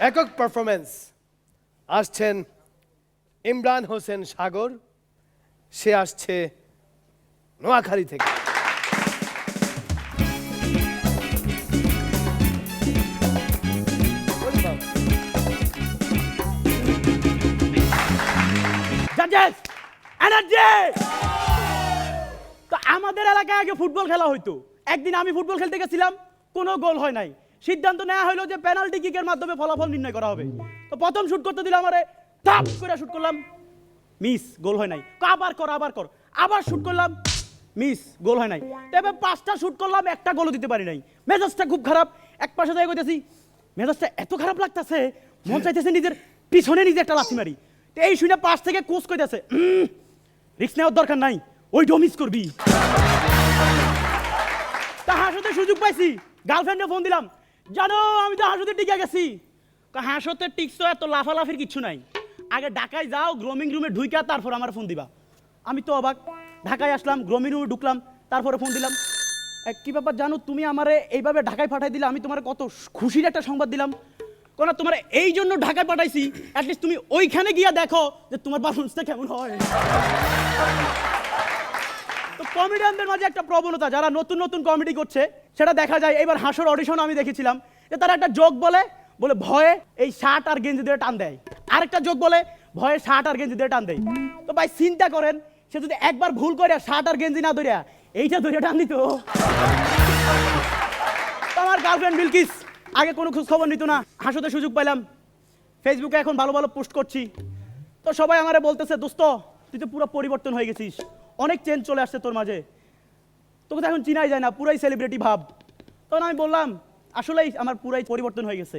একক পারফরমেন্স আসছেন ইমরান হোসেন সাগর, সে আসছে নোয়াখালী থেকে। আমাদের এলাকায় আগে ফুটবল খেলা হইতো। একদিন আমি ফুটবল খেলতে গেছিলাম, কোনো গোল হয় নাই। সিদ্ধান্ত নেওয়া হলো যে পেনাল্টি কিকের মাধ্যমে ফলাফল নির্ণয় করা হবে। তো প্রথম শুট করতে দিলাম, আমারে টাপ করে শুট করলাম, মিস, গোল হয় নাই। আবার কর আবার কর, আবার শুট করলাম, মিস, গোল হয় নাই। তবে 5টা শুট করলাম, একটা গোলও দিতে পারি নাই। মেজাজটা খুব খারাপ। এক পাশে যাই কইতেছি, মেজাজটা এত খারাপ লাগতেছে, মন চাইতেছে নিজের পিছনে নিজে একটা লাথি মারি। তো এই শুনে পাশ থেকে কোচ কইতেছে, রিস্ক নেওয়ার দরকার নাই, ওইটাও মিস করবি। তা হাসতে সুযোগ পাইছি, গার্লফ্রেন্ডে ফোন দিলাম, জানো আমি তো হাসতে টিকে গেছি। হাসতে টিকছো, এত লাফালাফির কিছু নাই। আগে ঢাকায় যাও, গ্রোমিং রুমে ঢুইকা তারপর আমার ফোন দিবা। আমি তো অবাক, ঢাকায় আসলাম, গ্রোমিং রুমে ঢুকলাম, তারপরে ফোন দিলাম, কি ব্যাপার জানো, তুমি আমারে এইভাবে ঢাকায় পাঠাই দিলে, আমি তোমার কত খুশির একটা সংবাদ দিলাম। কোন তোমার এই জন্য ঢাকায় পাঠাইছি, অ্যাটলিস্ট তুমি ওইখানে গিয়া দেখো যে তোমার পারফরমেন্সটা কেমন হয়। তো কমেডিয়ানদের মাঝে একটা প্রবণতা, যারা নতুন নতুন কমেডি করছে সেটা দেখা যায়। এবার হাসর অডিশন আমি দেখেছিলাম যে তারা একটা জোক বলে ভয়ে এই শার্ট আর গেঞ্জি দিয়ে টান দেয়, আরেকটা জোক বলে ভয়ে শার্ট আর গেঞ্জি দিয়ে টান দেয়। তো ভাই চিন্তা করেন, সে যদি একবার ভুল করে শার্ট আর গেঞ্জি না ধরিয়া এইটা ধরে টান দিত। আমার গার্লফ্রেন্ড বিলকিস আগে কোনো খোঁজ খবর নিত না, হাসতে সুযোগ পাইলাম, ফেসবুকে এখন ভালো ভালো পোস্ট করছি। তো সবাই আমারে বলতেছে, দোস্ত তুই তো পুরো পরিবর্তন হয়ে গেছিস, অনেক চেঞ্জ চলে আসছে তোর মাঝে, তোকে তো এখন চিনাই যায় না, পুরাই সেলিব্রিটি ভাব। তখন আমি বললাম, আসলেই আমার পুরাই পরিবর্তন হয়ে গেছে,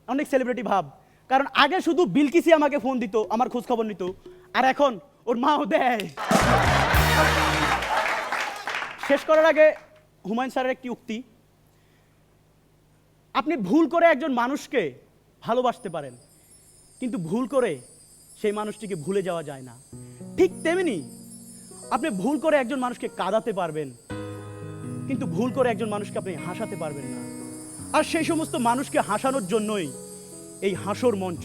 অনেক সেলিব্রিটি ভাব। কারণ আগে শুধু বিলকিসই আমাকে ফোন দিত, আমার খোঁজ খবর নিত, আর এখন ওর মাও দেয়। শেষ করার আগে হুমায়ুন স্যারের একটি উক্তি, আপনি ভুল করে একজন মানুষকে ভালোবাসতে পারেন, কিন্তু ভুল করে সেই মানুষটিকে ভুলে যাওয়া যায় না। ঠিক তেমনি আপনি ভুল করে একজন মানুষকে কাঁদাতে পারবেন, কিন্তু ভুল করে একজন মানুষকে আপনি হাসাতে পারবেন না। আর সেই সমস্ত মানুষকে হাসানোর জন্যই এই হাসর মঞ্চ।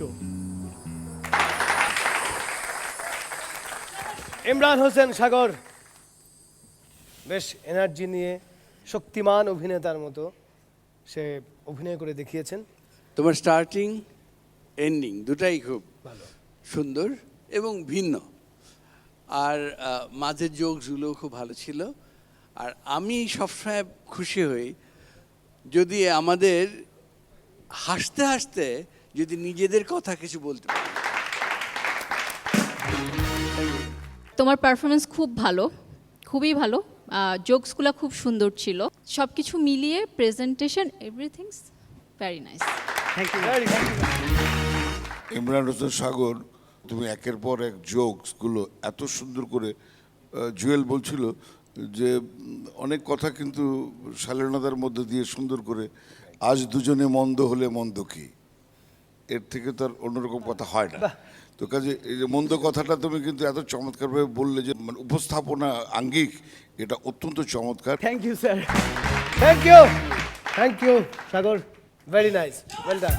ইমরান হোসেন সাগর বেশ এনার্জি নিয়ে শক্তিমান অভিনেতার মতো সে অভিনয় করে দেখিয়েছেন। তোমার স্টার্টিং এন্ডিং দুটাই খুব ভালো, সুন্দর এবং ভিন্ন, আর মাঝের জোকসগুলো খুব ভালো ছিল। আর আমি সবসময় খুশি হই যদি আমাদের হাসতে হাসতে যদি নিজেদের কথা কিছু বলতে পারি। তোমার পারফরমেন্স খুব ভালো, খুবই ভালো, জোকসগুলো খুব সুন্দর ছিল, সব কিছু মিলিয়ে presentation everything's very nice. Thank you. Imran Hossain Sagar, তুমি একের পর এক জোকসগুলো এত সুন্দর করে, জুয়েল বলছিল যে অনেক কথা কিন্তু শালীনতার মধ্যে দিয়ে সুন্দর করে, আজ দুজনে মন্দ হলে মন্দ কি, এর থেকে তার অন্যরকম কথা হয় না। তো কাজে এই যে মন্দ কথাটা তুমি কিন্তু এত চমৎকারভাবে বললে, যে মানে উপস্থাপনা আঙ্গিক, এটা অত্যন্ত চমৎকার। Thank you sir. Thank you Sagar, very nice, well done.